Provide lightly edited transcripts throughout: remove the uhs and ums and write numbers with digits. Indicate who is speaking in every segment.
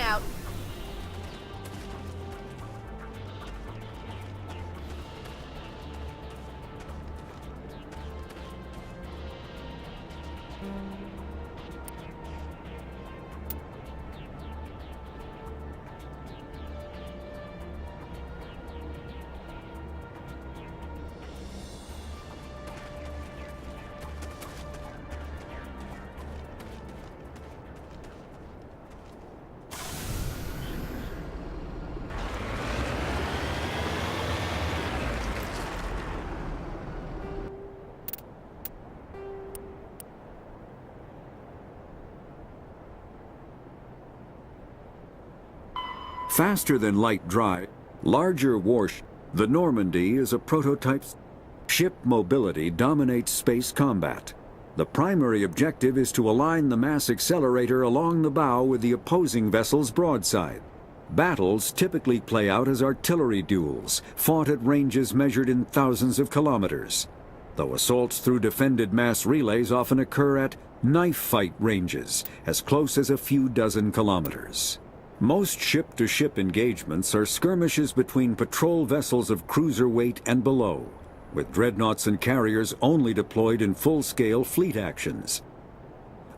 Speaker 1: out.
Speaker 2: Faster than light drive, larger warship, the Normandy is a prototype. Ship mobility dominates space combat. The primary objective is to align the mass accelerator along the bow with the opposing vessel's broadside. Battles typically play out as artillery duels, fought at ranges measured in thousands of kilometers, though assaults through defended mass relays often occur at knife fight ranges, as close as a few dozen kilometers. Most ship-to-ship engagements are skirmishes between patrol vessels of cruiser weight and below, with dreadnoughts and carriers only deployed in full-scale fleet actions.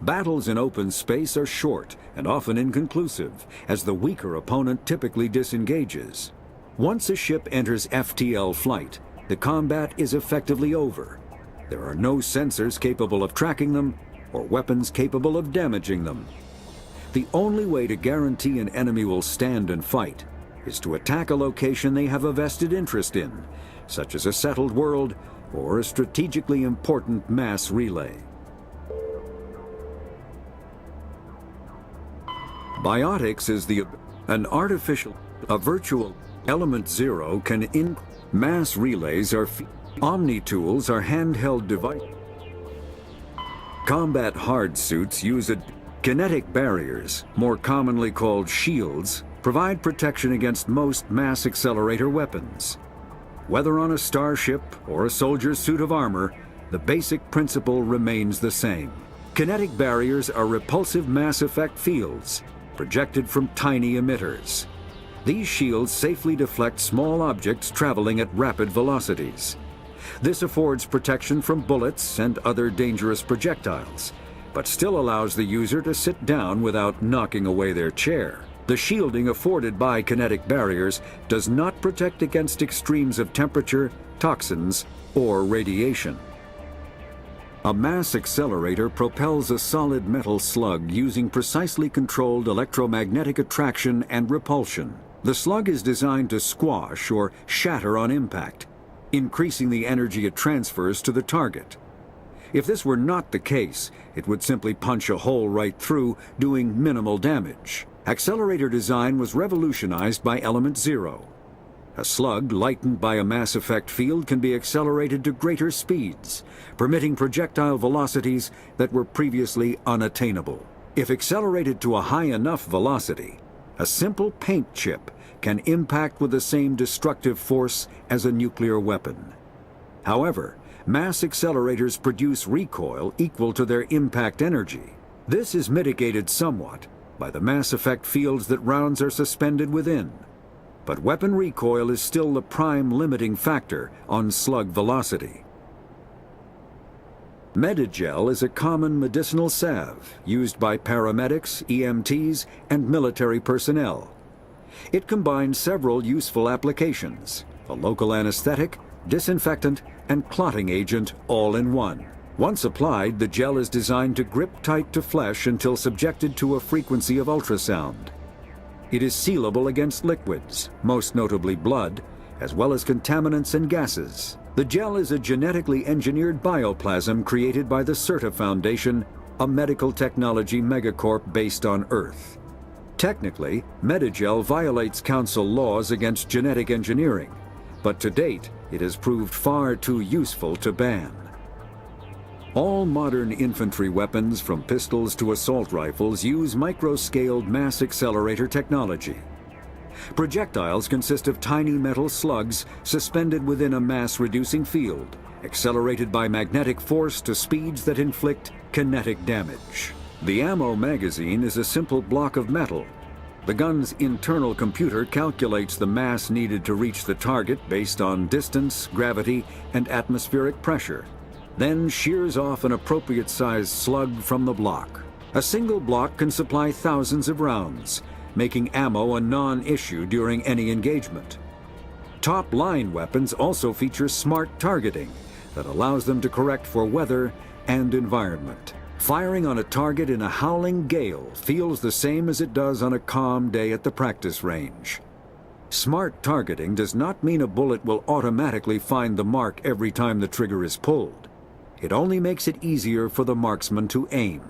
Speaker 2: Battles in open space are short and often inconclusive, as the weaker opponent typically disengages. Once a ship enters FTL flight, the combat is effectively over. There are no sensors capable of tracking them, or weapons capable of damaging them. The only way to guarantee an enemy will stand and fight is to attack a location they have a vested interest in, such as a settled world or a strategically important mass relay. Biotics is a virtual element zero can mass relays are omni-tools are handheld devices. Combat hard suits use kinetic barriers, more commonly called shields, provide protection against most mass accelerator weapons. Whether on a starship or a soldier's suit of armor, the basic principle remains the same. Kinetic barriers are repulsive mass effect fields, projected from tiny emitters. These shields safely deflect small objects traveling at rapid velocities. This affords protection from bullets and other dangerous projectiles, but still allows the user to sit down without knocking away their chair. The shielding afforded by kinetic barriers does not protect against extremes of temperature, toxins, or radiation. A mass accelerator propels a solid metal slug using precisely controlled electromagnetic attraction and repulsion. The slug is designed to squash or shatter on impact, increasing the energy it transfers to the target. If this were not the case, it would simply punch a hole right through, doing minimal damage. Accelerator design was revolutionized by Element Zero. A slug lightened by a mass effect field can be accelerated to greater speeds, permitting projectile velocities that were previously unattainable. If accelerated to a high enough velocity, a simple paint chip can impact with the same destructive force as a nuclear weapon. However, mass accelerators produce recoil equal to their impact energy. This is mitigated somewhat by the mass effect fields that rounds are suspended within. But weapon recoil is still the prime limiting factor on slug velocity. Medigel is a common medicinal salve used by paramedics, EMTs, and military personnel. It combines several useful applications: a local anesthetic, disinfectant, and clotting agent all in one. Once applied, the gel is designed to grip tight to flesh until subjected to a frequency of ultrasound. It is sealable against liquids, most notably blood, as well as contaminants and gases. The gel is a genetically engineered bioplasm created by the CERTA Foundation, a medical technology megacorp based on Earth. Technically, Medigel violates Council laws against genetic engineering, but to date, it has proved far too useful to ban. All modern infantry weapons, from pistols to assault rifles, use micro-scaled mass accelerator technology. Projectiles consist of tiny metal slugs suspended within a mass-reducing field, accelerated by magnetic force to speeds that inflict kinetic damage. The ammo magazine is a simple block of metal. The gun's internal computer calculates the mass needed to reach the target based on distance, gravity, and atmospheric pressure, then shears off an appropriate-sized slug from the block. A single block can supply thousands of rounds, making ammo a non-issue during any engagement. Top-line weapons also feature smart targeting that allows them to correct for weather and environment. Firing on a target in a howling gale feels the same as it does on a calm day at the practice range. Smart targeting does not mean a bullet will automatically find the mark every time the trigger is pulled. It only makes it easier for the marksman to aim.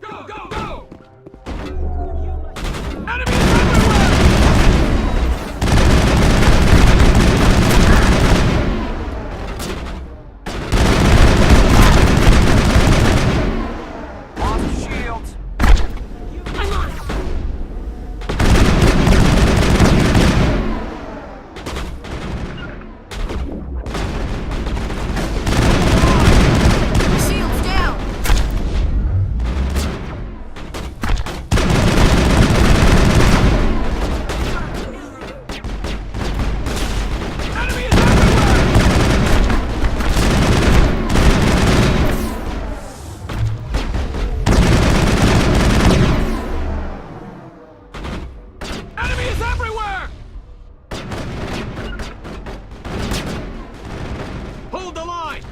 Speaker 1: Go, go, go! Enemies everywhere! Lost shields.
Speaker 3: I'm on it! Shields down!
Speaker 1: Enemy is everywhere! Enemy is everywhere! Hold the line!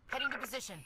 Speaker 3: Heading to position.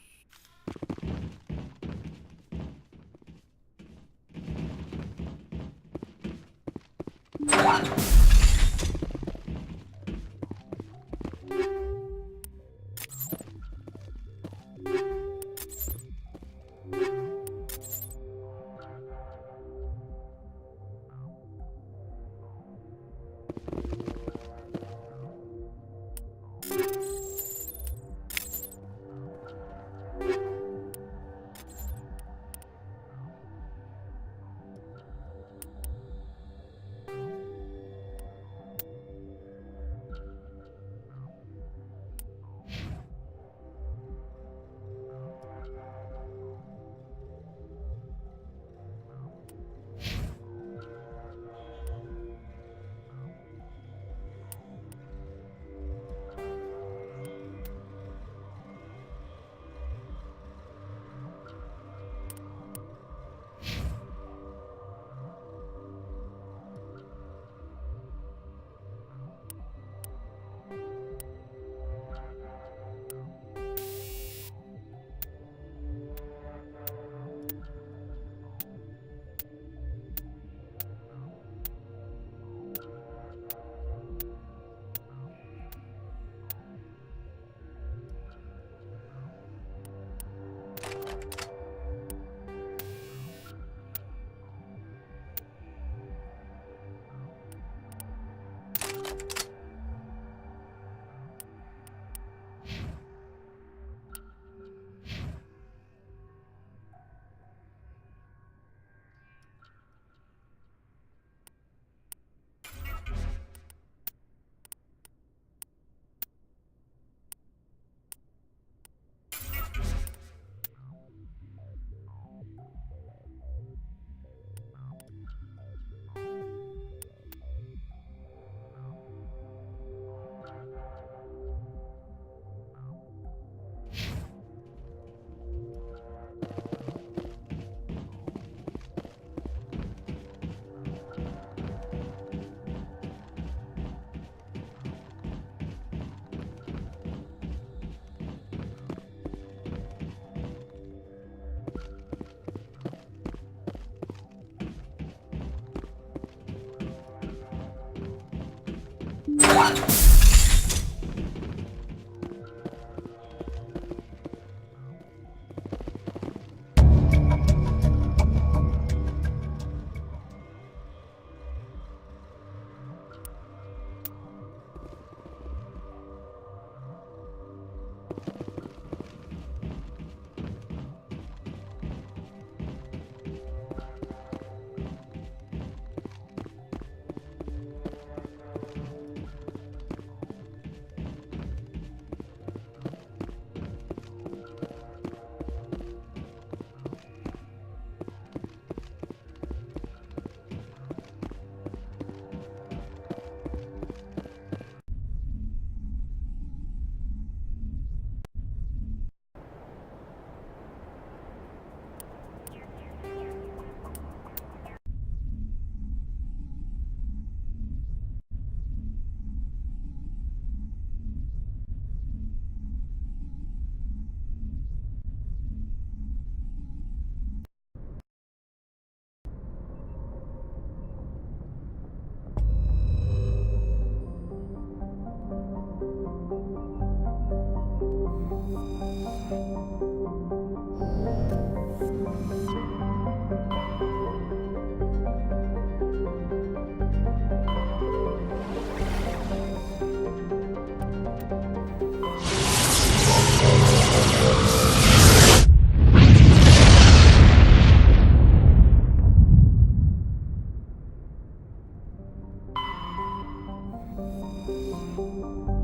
Speaker 3: Moving.